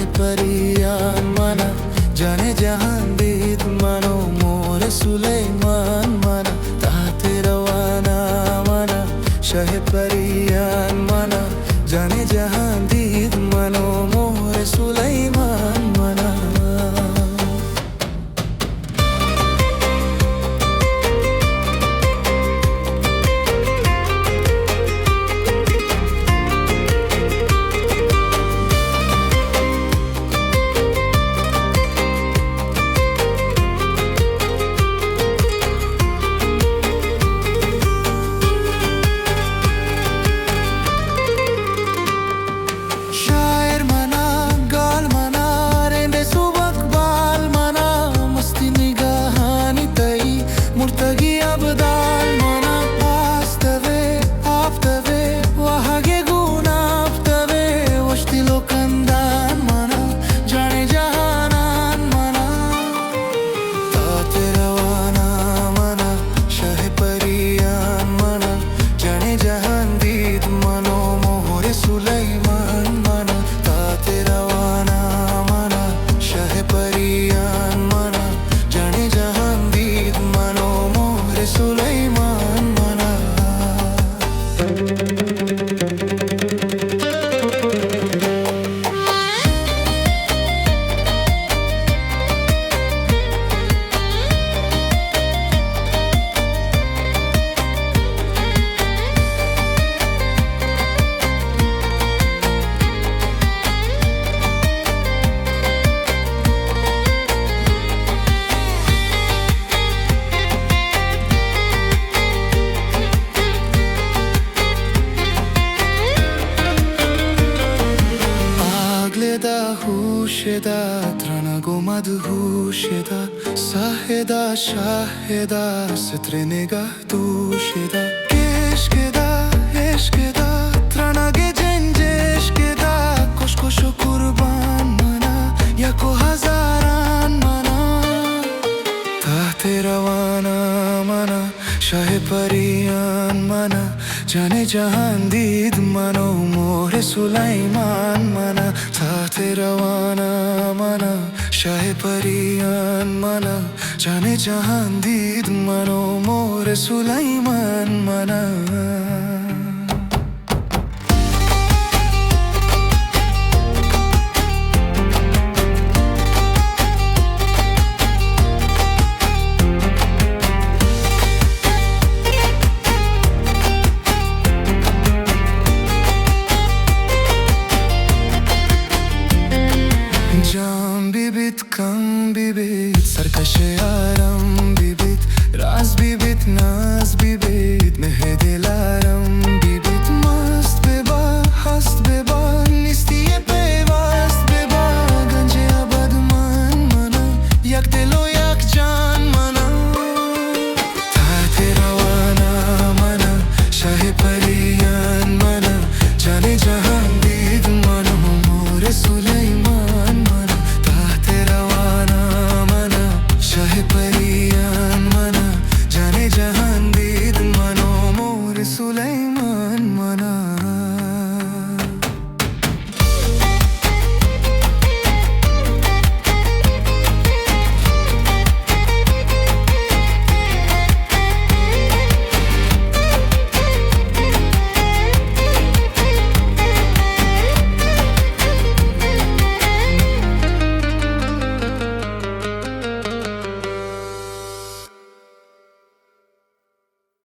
शाहे परियान माना जाने जहान दीद मानो मोरे सुलेमान माना ताते रवाना माना शाहे परियान माना जाने जहान दीद मानो मोरे सुलेमान माना। Husheda tranago madhusheda saheda shaheda setrenega dusheda keshkeda eshkeda tranage jenjeshkeda kosh kosho kurban mana yako hazaran mana tahte rawana mana shahe pariyan mana जाने जहान दीद मनो मोरे सुलाइमान मना ताते रवाना मना शाहे परियान मना जाने जहान दीद मनो मोरे सुलाइमान मना। Can bibit, kan bibit, sarkaşe aram bibit, raz bibit, naz bibit, mehedilaram bibit, mast beba, hast beba, listiye pevast beba, ganje abadman mana, yak dilo yak can mana, taate rawana mana, shahe pariyan mana, jane jahan did mano more Sulaiman Sulaiman